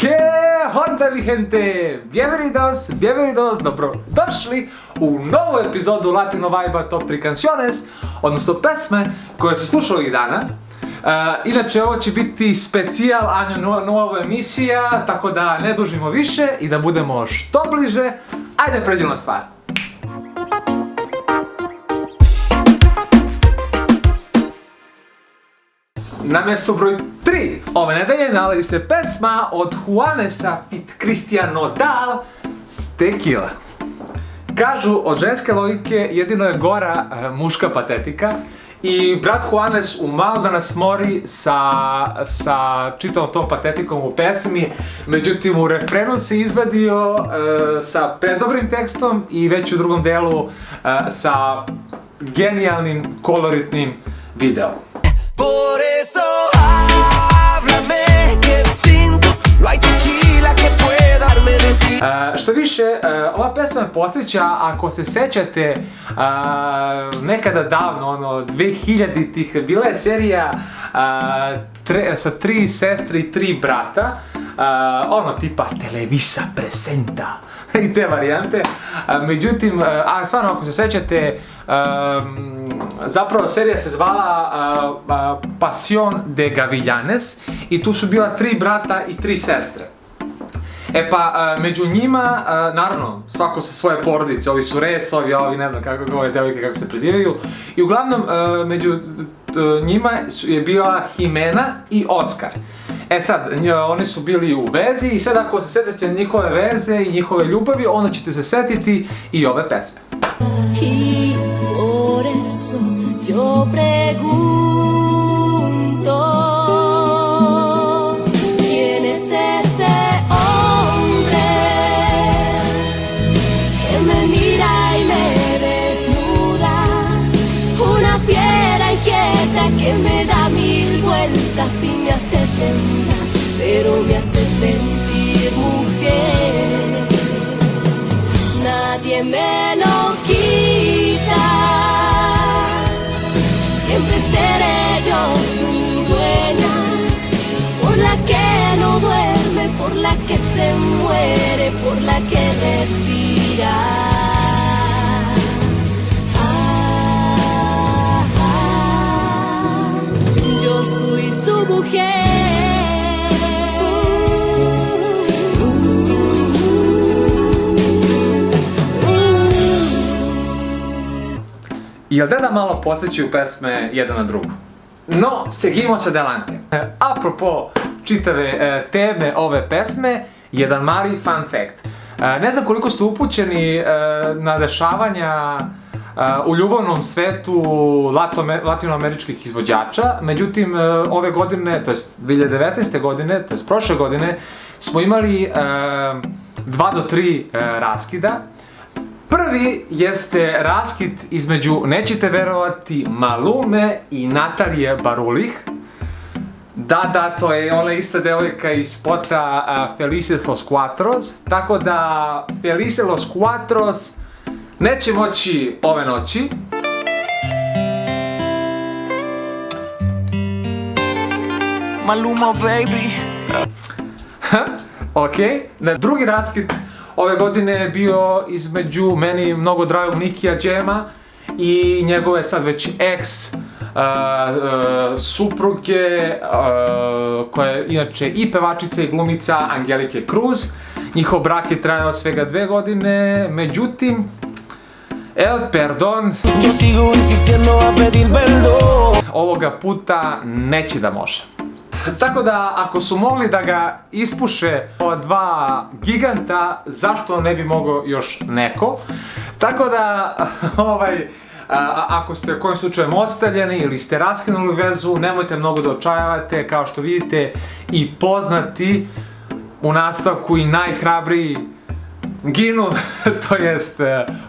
¿Qué onda mi gente? Bienvenidos, dobrodošli u novu epizodu Latino Vibe Top 3 Canciones, odnosno pesme koje se slušaju ovih dana. Inače, ovo će biti specijal Año Nuevo emisija, tako da ne dužimo više i da budemo što bliže. Ajde, pređemo na stvar. Na mjestu broj 3 ove nedelje nalazi se pesma od Juanesa fit Cristian Nodal, Tequila. Kažu, od ženske logike jedino je gora muška patetika i brat Juanes umalo da nas mori sa čitavom tom patetikom u pesmi, međutim u refrenu se izvadio sa predobrim tekstom i već u drugom delu sa genijalnim, koloritnim videom. Por eso háblame, que sin tu no hay tequila que pueda darme de ti. Što više, ova pesma me podsjeća, ako se sećate, nekada davno, 2000-ih, bila je serija sa 3 sestre i 3 brata, tipa Televisa presenta i te varijante. Međutim, stvarno, ako se sećate, zapravo serija se zvala Pasión de Gavilanes i tu su bila 3 brata i 3 sestre. E pa, među njima, naravno, svako sa svoje porodice, ovi su Resovi, ovi ne znam kako ove devojke kako se prezivaju, i uglavnom među njima je bila Jimena i Oskar. E sad, oni su bili u vezi i sad ako se sećate njihove veze i njihove ljubavi, onda ćete se setiti i ove pesme. Y por eso yo pregunto, ¿quién es ese hombre que me mira y me desnuda? Una fiera inquieta que me da 1000 vueltas y me hace temblar, pero me hace sentir mujer. Nadie me lo quita, siempre seré yo su dueña, por la que no duerme, por la que se muere, por la que respira. Yo soy su mujer. Jel da malo podsjećaju pesme jedna na drugu? No, seguimos adelante. Apropo čitave teme ove pesme, jedan mali fun fact. Ne znam koliko ste upućeni na dešavanja u ljubavnom svetu latinoameričkih izvođača, međutim ove godine, to jest 2019. godine, to jest prošle godine, smo imali 2 do 3 raskida. Prvi jeste raskid između, nećete verovati, Malume i Natalije Barulih. Da, to je ona ista devojka iz spota Felices los Cuatros, tako da Felices los Cuatros neće moći ove noći. Maluma baby. Ok, drugi raskid ove godine je bio između meni mnogo dragog Nikija Džema i njegove sad već ex supruge, koja je inače i pevačica i glumica, Angelike Cruz. Njihov brak je trajao svega 2 godine, međutim, ovoga puta neće da može. Tako da, ako su mogli da ga ispuše ova 2 giganta, zašto ne bi mogao još neko? Tako da, ako ste kojim slučajem ostavljeni ili ste raskinuli vezu, nemojte mnogo da očajavate, kao što vidite i poznati u nastavku i najhrabriji ginu, to jest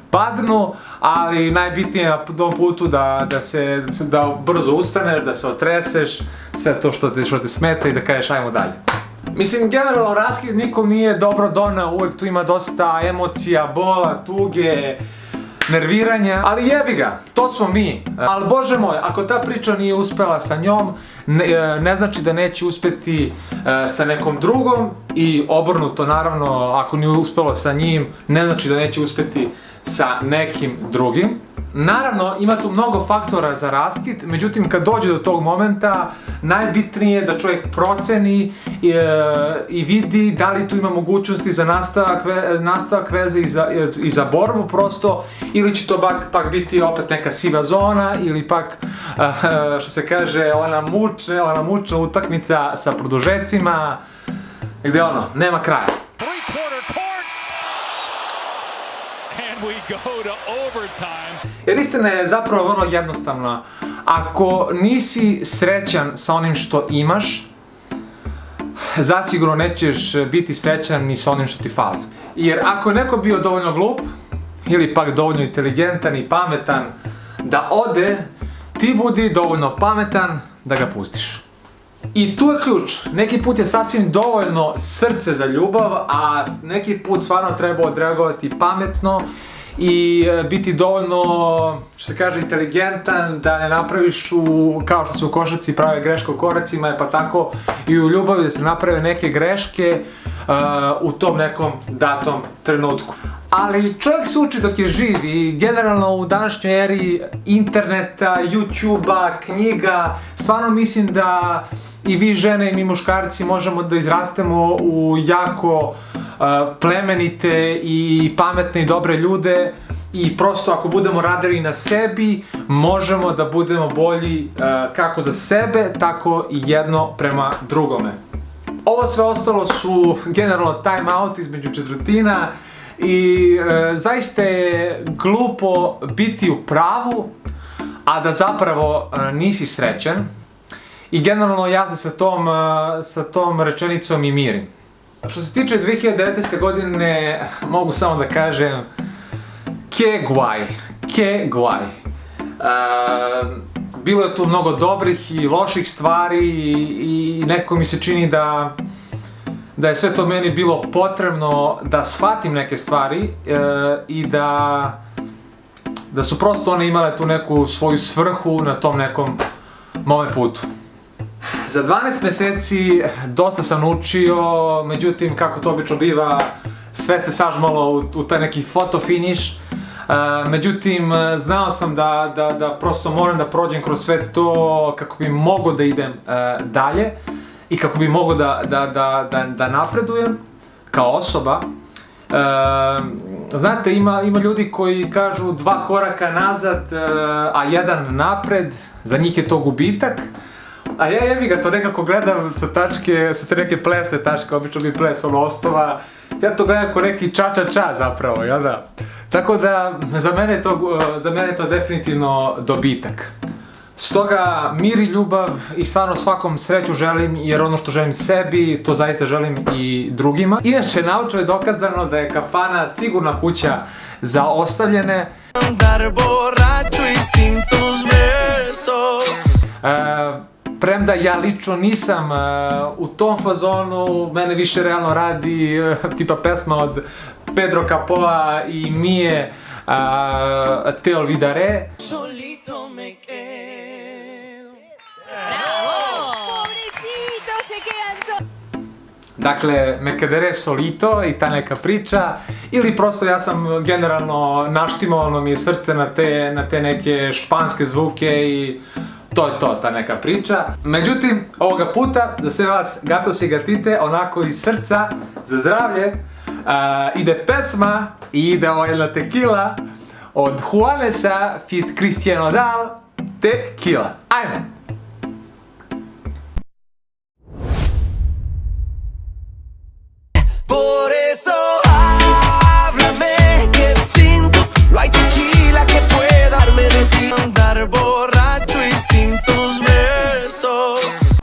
padnu, ali najbitnije na tom putu da brzo ustaneš, da se otreseš, sve to što te smeta i da kažeš ajmo dalje. Mislim, generalno raskid nikom nije dobro doneo, uvek tu ima dosta emocija, bola, tuge, nerviranja, ali jebi ga, to smo mi. Ali bože moj, ako ta priča nije uspela sa njom, ne znači da neće uspeti sa nekom drugom, I obrnuto, naravno, ako nije uspelo sa njim, ne znači da neće uspeti sa nekim drugim. Naravno, ima tu mnogo faktora za raskid, međutim, kad dođe do tog momenta, najbitnije je da čovjek proceni i vidi da li tu ima mogućnosti za nastavak veze i za borbu prosto, ili će to pak biti opet neka siva zona, ili pak, što se kaže, ona mučna utakmica sa produžecima, gdje nema kraja. Jer istina je zapravo vrlo jednostavna. Ako nisi srećan sa onim što imaš, zasigurno nećeš biti srećan ni sa onim što ti fali. Jer ako je neko bio dovoljno glup, ili pak dovoljno inteligentan i pametan da ode, ti budi dovoljno pametan da ga pustiš. I tu je ključ. Neki put je sasvim dovoljno srce za ljubav, a neki put stvarno treba odreagovati pametno i biti dovoljno, što se kaže, inteligentan da ne napraviš kao što se u košarci prave greške u koracima, pa tako i u ljubavi da se naprave neke greške u tom nekom datom trenutku. Ali čovjek se uči dok je živ i generalno u današnjoj eri interneta, YouTubea, knjiga, stvarno mislim da i vi žene i mi muškarci možemo da izrastemo u jako plemenite i pametne i dobre ljude i prosto ako budemo radili na sebi možemo da budemo bolji kako za sebe tako i jedno prema drugome. Ovo sve ostalo su generalno time out između četvrtina i zaista je glupo biti u pravu, a da zapravo nisi srećan. I generalno ja se sa tom rečenicom i mirim. Što se tiče 2019. godine, mogu samo da kažem ke guaj. Bilo je tu mnogo dobrih i loših stvari i nekako mi se čini da je sve to meni bilo potrebno da shvatim neke stvari i da su prosto one imale tu neku svoju svrhu na tom nekom mome putu. Za 12 mjeseci dosta sam naučio, međutim kako to obično biva, sve se sažmalo u taj neki foto finish. Međutim, znao sam da prosto moram da prođem kroz sve to kako bi mogao da idem dalje i kako bi mogao da napredujem kao osoba. Znate, ima ljudi koji kažu 2 koraka nazad, a 1 napred, za njih je to gubitak. A ja jebi ga to nekako gledam sa te neke plesne tačke, obično bi ples ono ostova. Ja to gledam kao neki ča zapravo, jel da? Tako da, za mene je to definitivno dobitak. Stoga, mir i ljubav i stvarno svakom sreću želim, jer ono što želim sebi, to zaista želim i drugima. Inače, naučno je dokazano da je kafana sigurna kuća za ostavljene. Premda ja lično nisam u tom fazonu, mene više realno radi tipa pesma od Pedro Capoa i Mije Te olvidaré. Dakle, me quedaré solito i ta neka priča, ili prosto ja sam generalno naštimao mi je srce na te neke španske zvuke i to je to, ta neka priča. Međutim, ovoga puta, za sve vas gatos i gatite, onako iz srca, za zdravlje, ide pesma i ide jedna tequila od Juanesa fit Cristian Nodal, Tequila. Ajmo! Por eso háblame, que sin tu no hay tequila que pueda darme de ti. Andar borracho y sin tus besos.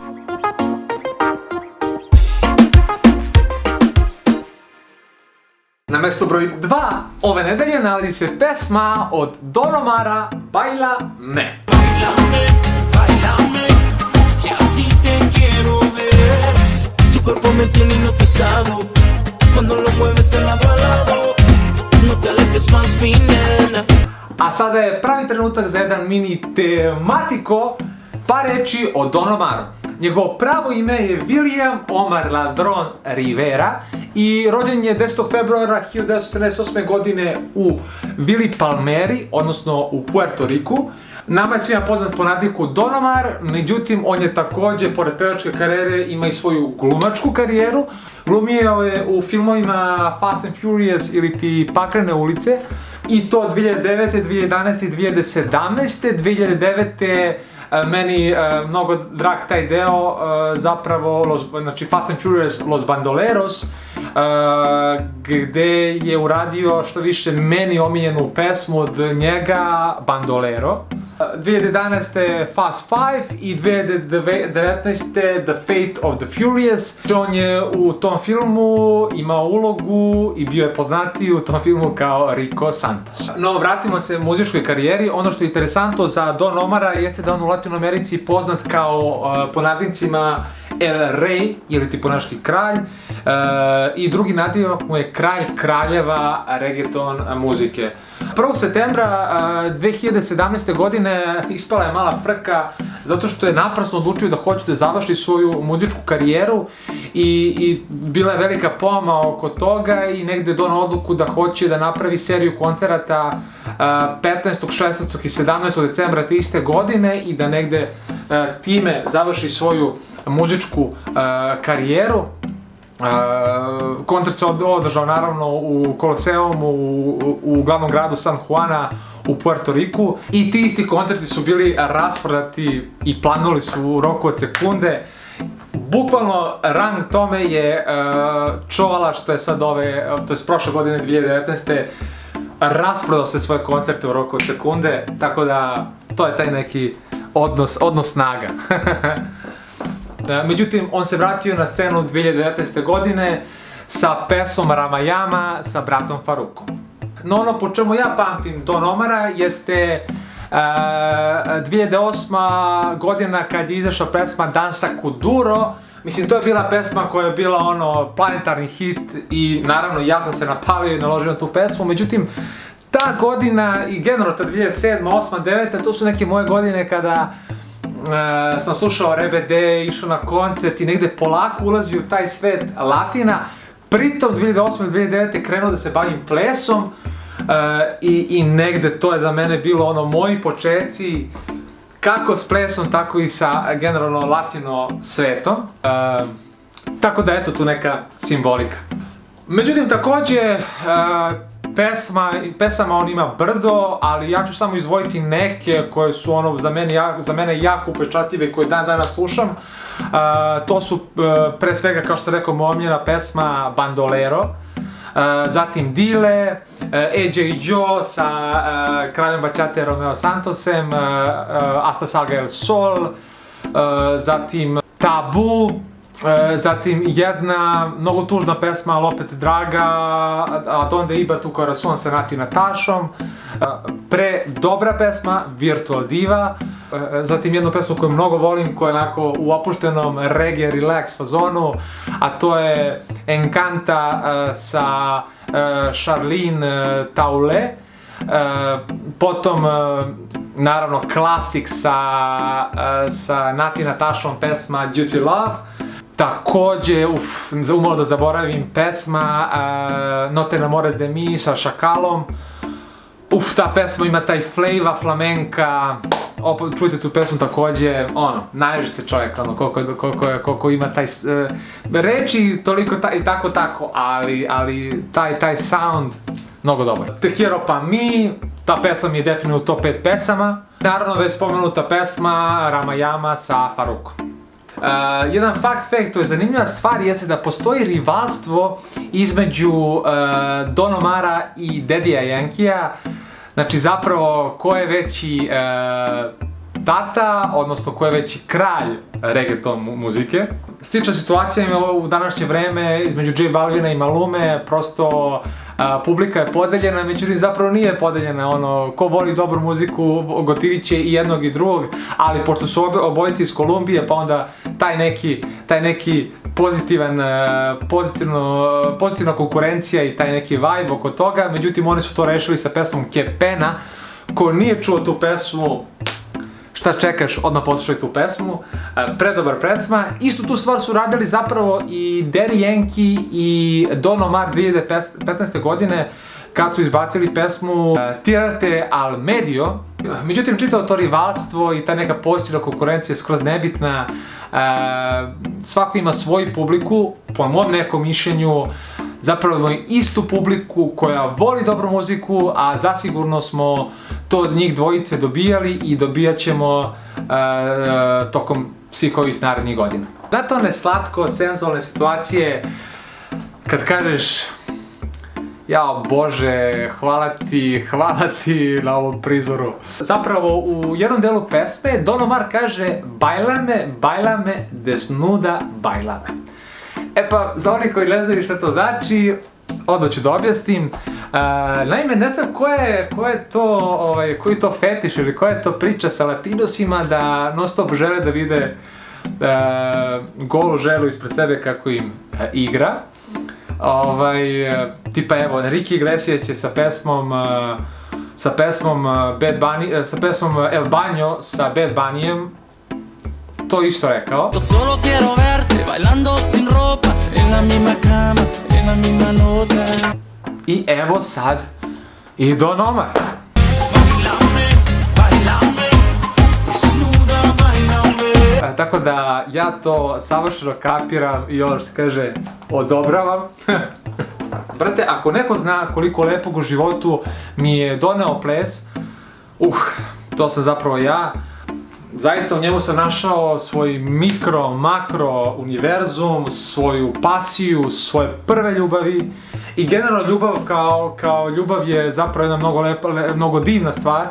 Na mjestu broj 2 ove nedelje nalazi se pesma od Don Omara, Bailame. Bailame, bailame, que así te quiero ver. Tu cuerpo me tiene hipnotizado. Cuando lo mueves de lado a lado, no te alejes más mi nena. A sada je pravi trenutak za jedan mini tematiko, pa reći o Don Omaru. Njegovo pravo ime je William Omar Ladron Rivera i rođen je 10. februara 1978. godine u Vili Palmeri, odnosno u Puerto Riku. Nama je svima poznat po nadimku Don Omar, međutim on je takođe, pored pevačke karijere, ima i svoju glumačku karijeru. Glumio je u filmovima Fast and Furious ili ti Paklene ulice, i to 2009. 2011. i 2017. 2009. Meni mnogo drag taj deo, zapravo, znači Fast and Furious Los Bandoleros, gde je uradio što više meni omiljenu pesmu od njega, Bandolero. 2011. Fast 5 i 2019. The Fate of the Furious. On je u tom filmu imao ulogu i bio je poznatiji u tom filmu kao Rico Santos. No, vratimo se muzičkoj karijeri. Ono što je interesantno za Don Omara jeste da on u Latinoamerici poznat kao po nadimcima El Rey, ili ti ponaški kralj, i drugi nadimak mu je kralj kraljeva reggaeton muzike. 1. septembra 2017. godine ispala je mala frka zato što je naprasno odlučio da hoće da završi svoju muzičku karijeru i bila je velika pomama oko toga i negde je donao odluku da hoće da napravi seriju koncerata 15., 16. i 17. decembra te iste godine i da negde time završi svoju muzičku karijeru. Koncert se održao naravno u Koloseumu u glavnom gradu San Juana u Puerto Riku i ti isti koncerti su bili rasprodati i planuli su u roku od sekunde. Bukvalno rang tome je Čovala, što je sad to je prošle godine 2019. rasprodao se svoje koncerte u roku od sekunde, tako da to je taj neki odnos snaga. Međutim, on se vratio na scenu 2019. godine sa pesmom Ramayama sa bratom Farukom. No ono po čemu ja pamtim Don Omara jeste 2008. godina kad je izašla pesma Dansa Kuduro. Mislim, to je bila pesma koja je bila planetarni hit i naravno ja sam se napalio i naložio na tu pesmu. Međutim, ta godina i generalno ta 2007, 2008, 2009, to su neke moje godine kada sam slušao RBD, išao na koncert i negde polako ulazi u taj svet latina. Pritom 2008. i 2009. krenuo da se bavim plesom i negde to je za mene bilo moji počeci kako s plesom, tako i sa generalno latino svetom. Tako da eto tu neka simbolika. Međutim, takođe pesama on ima brdo, ali ja ću samo izdvojiti neke koje su za mene jako upečatljive, koje dan danas slušam. To su pre svega, kao što sam rekao, moja omiljena pesma Bandolero, zatim Dile, AJ Joe sa kraljom bačate Romeo Santosem, Hasta Salga el Sol, zatim Tabu, zatim jedna mnogo tužna pesma, ali opet draga, A donde iba tu corazon sa Nati Natašom, pre dobra pesma Virtual Diva, zatim jednu pesmu koju mnogo volim, koja je onako u opuštenom reggae relax fazonu, a to je Encanta sa Charlene Taule, potom naravno klasik sa Nati Natašom pesma Duty Love. Takođe, umalo da zaboravim, pesma No te enamores de mi sa Šakalom. Ta pesma ima taj flava flamenka, čujte tu pesmu takođe, naježi se čovjek, koliko ima taj, reči toliko i tako, ali taj sound, mnogo dobar. Te quiero pa mi, ta pesma mi je definitivno u top 5 pesama. Naravno, već spomenuta pesma Ramayama sa Farukom. Jedan fact, to je zanimljiva stvar, jeste da postoji rivalstvo između Don Omara i Daddyja Yankija. Znači zapravo ko je veći tata, odnosno ko je veći kralj reggaeton muzike. Slična situacija ima u današnje vreme između J Balvina i Malume, prosto publika je podeljena, međutim zapravo nije podeljena, ko voli dobru muziku gotivit će i jednog i drugog, ali pošto su obojici iz Kolumbije, pa onda taj neki pozitivna konkurencija i taj neki vibe oko toga, međutim oni su to rešili sa pesmom Kepena. Ko nije čuo tu pesmu, šta čekaš, odmah poslušaj tu pesmu. Predobar pesma. Istu tu stvar su radili zapravo i Daddy Yankee i Don Omar 2015. godine kad su izbacili pesmu Tirate al medio. Međutim, čitao to rivalstvo i ta neka pozitivna konkurencija je skroz nebitna. Svako ima svoju publiku, po mom nekom mišljenju, zapravo imamo istu publiku koja voli dobru muziku, a zasigurno smo to od njih dvojice dobijali i dobijat ćemo tokom svih ovih narednih godina. Znate one slatko, senzualne situacije kad kažeš jao Bože, hvala ti na ovom prizoru. Zapravo u jednom delu pesme Don Omar kaže bailame, desnuda, bailame. E pa, za onih koji ne znaju šta to znači, odmah ću da objasnim. Naime, ne znam koji je to fetiš ili koja je to priča sa latinosima da non stop žele da vide golu ženu ispred sebe kako im igra. Tipa evo, Enrique Iglesias će sa pesmom El Baño sa Bad Bunnyem to isto rekao. Solo quiero verte bailando sin ropa en la misma cama, en la misma nota. I evo sad i Don Omar. Tako da ja to savršeno kapiram i ono što se kaže odobravam. Brate, ako neko zna koliko lepog u životu mi je doneo ples, to sam zapravo ja. Zaista u njemu sam našao svoj mikro, makro univerzum, svoju pasiju, svoje prve ljubavi i generalno ljubav kao ljubav je zapravo jedna mnogo divna stvar.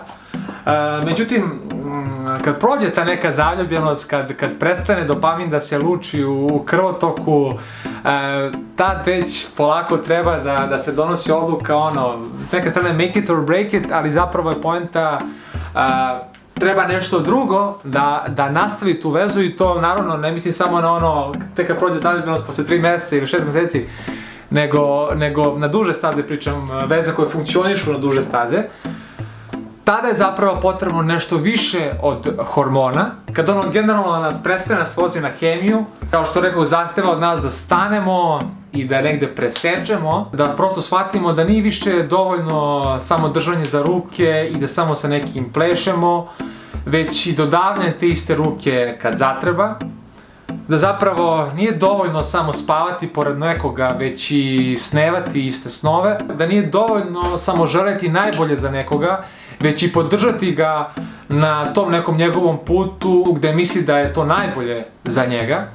Međutim, kad prođe ta neka zaljubljenost, kad prestane dopamin da se luči u krvotoku, tad već polako treba da se donosi odluka, s neke strane make it or break it, ali zapravo je poenta treba nešto drugo da nastavi tu vezu i to naravno ne mislim samo na tek kad prođe zaljubljenost posle 3 meseca ili 6 meseci, nego na duže staze pričam, veze koje funkcionišu na duže staze. Tada je zapravo potrebno nešto više od hormona, kad generalno nas prestane svozi na hemiju, kao što rekao, zahteva od nas da stanemo i da negde presečemo, da prosto shvatimo da nije više dovoljno samo držanje za ruke i da samo sa nekim plešemo, već i dodavljanje te iste ruke kad zatreba, da zapravo nije dovoljno samo spavati pored nekoga, već i snevati iste snove, da nije dovoljno samo želeti najbolje za nekoga, već i podržati ga na tom nekom njegovom putu gde misli da je to najbolje za njega.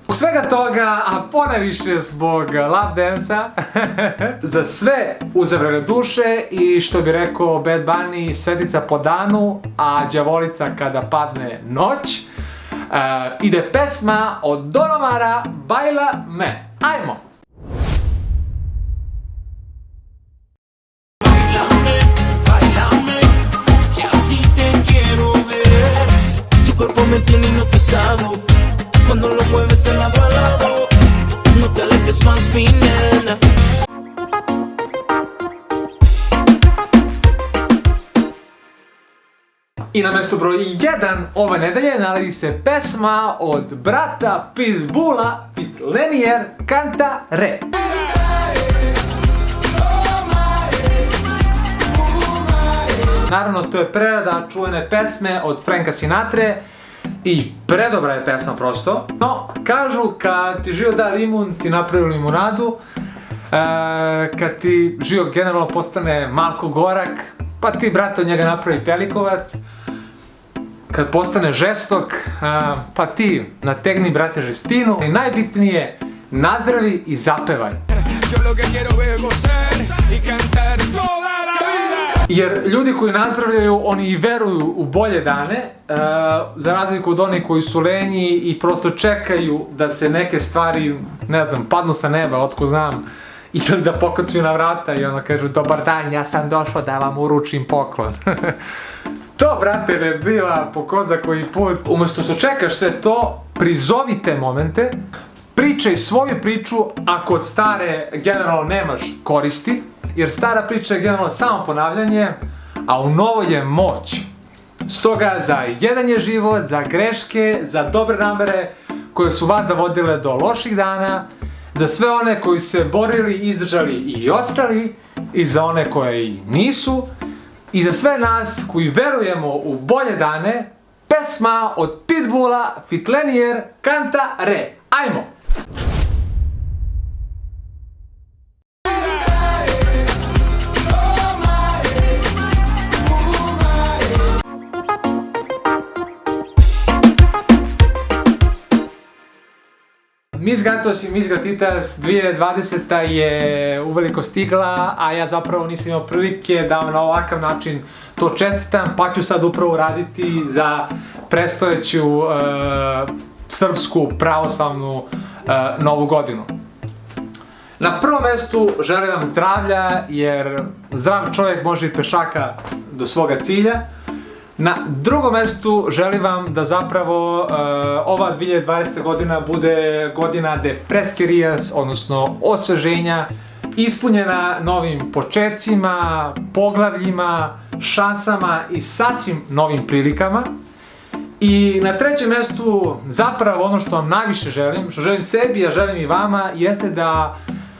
Zbog svega toga, a ponajviše zbog lap dance-a, za sve uzavrele duše i što bi rekao Bad Bunny, svetica po danu, a đavolica kada padne noć, ide pesma od Don Omara, Baila me. Ajmo! Cuerpo me tiene hipnotizado cuando lo mueves de lado a lado. No te alejes más, mi nena. I na mestu broj 1 ove nedelje nalazi se pesma od brata Pitbulla, Pitlenier, Canta Re. Naravno, to je prerada čuvene pesme od Franka Sinatre i predobra je pesma prosto. No, kažu kad ti život da limun, ti napravi limunadu, kad ti život generalno postane malko gorak, pa ti, brate, od njega napravi pelikovac. Kad postane žestok, pa ti nategni, brate, žestinu. I najbitnije, nazdravi i zapevaj. Jer ljudi koji nazdravljaju, oni i veruju u bolje dane, za razliku od onih koji su lenji i prosto čekaju da se neke stvari, ne znam, padnu sa neba, otko znam, ili da pokucaju na vrata i ono kažu dobar dan, ja sam došao da vam uručim poklon. To, brate, ne biva po ko za koji put. Umesto što čekaš sve to, prizovi te momente, pričaj svoju priču ako od stare generalno nemaš koristi, jer stara priča je generalno samo ponavljanje, a u novoj je moć. Stoga za jedan je život, za greške, za dobre namere koje su vas dovodile do loših dana, za sve one koji su se borili, izdržali i ostali, i za one koji nisu, i za sve nas koji verujemo u bolje dane, pesma od Pitbulla, Fitlenier, Canta Re. Ajmo! Mis Gatos i Mis Gatitas 2020. je uveliko stigla, a ja zapravo nisam imao prilike da vam na ovakav način to čestitam, pa ću sad upravo raditi za predstojeću srpsku pravoslavnu novu godinu. Na prvom mestu želim vam zdravlja, jer zdrav čovjek može i pešaka do svoga cilja. Na drugom mestu želim vam da zapravo ova 2020. godina bude godina de fresquerias, odnosno osveženja, ispunjena novim početcima, poglavljima, šansama i sasvim novim prilikama. I na trećem mestu zapravo ono što vam najviše želim, što želim sebi, a želim i vama, jeste da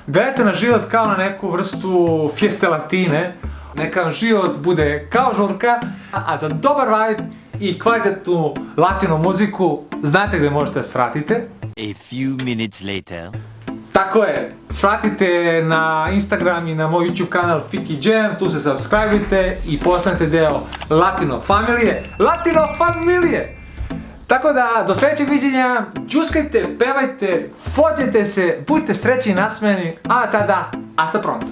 gledate na život kao na neku vrstu fjeste latine. Neka vam život bude kao žurka, a za dobar vibe i kvalitetnu latino muziku znate gdje možete svratite. A few minutes later. Tako je, svratite na Instagram i na moj YouTube kanal Fiki Jam, tu se subscribe-ite i postanete deo Latino familije. Latino familije! Tako da, do sljedećeg viđenja, džuskajte, pevajte, fođajte se, budite srećni i nasmejani, a tada, hasta pronto!